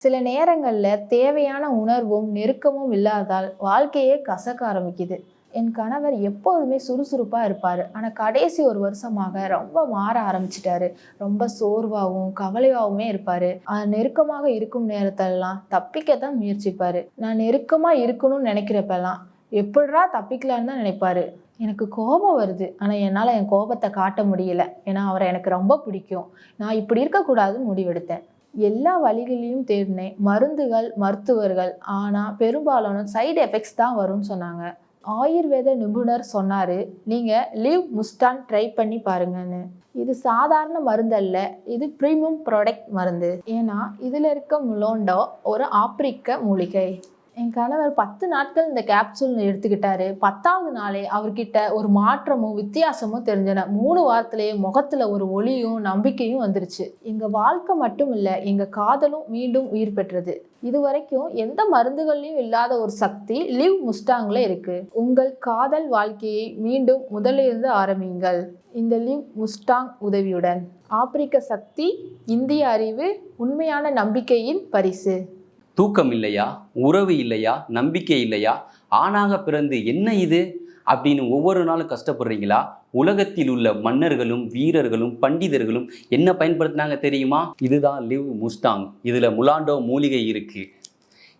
சில நேரங்கள்ல தேவையான உணர்வும் நெருக்கமும் இல்லாதால் வாழ்க்கையே கசக்க ஆரம்பிக்குது. என் கணவர் எப்போதுமே சுறுசுறுப்பா இருப்பாரு. ஆனா கடைசி ஒரு வருஷமாக ரொம்ப மாற ஆரம்பிச்சிட்டாரு. ரொம்ப சோர்வாகவும் கவலையாவுமே இருப்பாரு. நெருக்கமாக இருக்கும் நேரத்திலலாம் தப்பிக்கத்தான் முயற்சிப்பாரு. நான் நெருக்கமா இருக்கணும்னு நினைக்கிறப்பெல்லாம் எப்படிடா தப்பிக்கலான்னு தான் நினைப்பாரு. எனக்கு கோபம் வருது. ஆனா என்னால என் கோபத்தை காட்ட முடியல. ஏன்னா அவரை எனக்கு ரொம்ப பிடிக்கும். நான் இப்படி இருக்கக்கூடாதுன்னு முடிவெடுத்தேன். எல்லா வழிகளையும் தேடினேன். மருந்துகள், மருத்துவர்கள். ஆனா பெரும்பாலான சைடு எஃபெக்ட்ஸ் தான் வரும்னு சொன்னாங்க. ஆயுர்வேத நிபுணர் சொன்னாரு, நீங்க லிவ் முஸ்டான் ட்ரை பண்ணி பாருங்கன்னு. இது சாதாரண மருந்து அல்ல, இது பிரீமியம் ப்ராடக்ட் மருந்து. ஏன்னா இதுல இருக்க முலோண்டோ ஒரு ஆப்பிரிக்க மூலிகை. என் கணவர் 10 நாட்கள் இந்த கேப்சூல் எடுத்துக்கிட்டாரு. 10வது நாளே அவர்கிட்ட ஒரு மாற்றமும் வித்தியாசமும் தெரிஞ்சன. 3 வாரத்திலேயே முகத்துல ஒரு ஒளியும் நம்பிக்கையும் வந்துருச்சு. எங்க வாழ்க்கை மட்டும் இல்ல, எங்க காதலும் மீண்டும் உயிர் பெற்றது. இதுவரைக்கும் எந்த மருந்துகள்லயும் இல்லாத ஒரு சக்தி லிவ் முஸ்டாங்ல இருக்கு. உங்கள் காதல் வாழ்க்கையை மீண்டும் முதலிருந்து ஆரம்பியுங்கள் இந்த லிவ் முஸ்டாங் உதவியுடன். ஆப்பிரிக்க சக்தி, இந்திய அறிவு, உண்மையான நம்பிக்கையின் பரிசு. தூக்கம் இல்லையா, உறவு இல்லையா, நம்பிக்கை இல்லையா, ஆணாக பிறந்து என்ன இது அப்படின்னு ஒவ்வொரு நாளும் கஷ்டப்படுறீங்களா? உலகத்தில் உள்ள மன்னர்களும் வீரர்களும் பண்டிதர்களும் என்ன பயன்படுத்தினாங்க தெரியுமா? இதுதான் லிவ் முஸ்டாங். இதில் முலாண்டோ மூலிகை இருக்கு.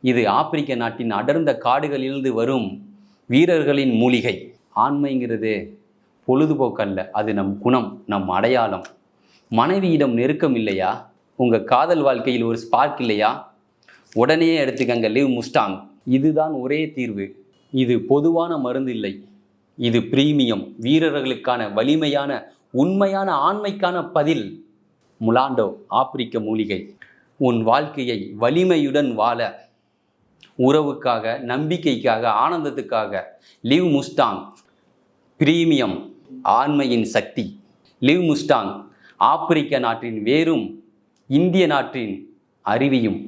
இது ஆப்பிரிக்க நாட்டின் அடர்ந்த காடுகளிலிருந்து வரும் வீரர்களின் மூலிகை. ஆண்மைங்கிறது பொழுதுபோக்கல்ல, அது நம் குணம், நம் அடையாளம். மனைவியிடம் நெருக்கம் இல்லையா, உங்கள் காதல் வாழ்க்கையில் ஒரு ஸ்பார்க் இல்லையா, உடனே எடுத்துக்கங்க லிவ் முஸ்டாங். இதுதான் ஒரே தீர்வு. இது பொதுவான மருந்து இல்லை, இது பிரீமியம், வீரர்களுக்கான வலிமையான உண்மையான ஆண்மைக்கான பதில். முலாண்டோ ஆப்பிரிக்க மூலிகை. உன் வாழ்க்கையை வலிமையுடன் வாழ, உறவுக்காக, நம்பிக்கைக்காக, ஆனந்தத்துக்காக லிவ் முஸ்டாங். பிரீமியம், ஆண்மையின் சக்தி. லிவ் முஸ்டாங் ஆப்பிரிக்க நாட்டின் வேரும் இந்திய நாட்டின் அறிவியும்.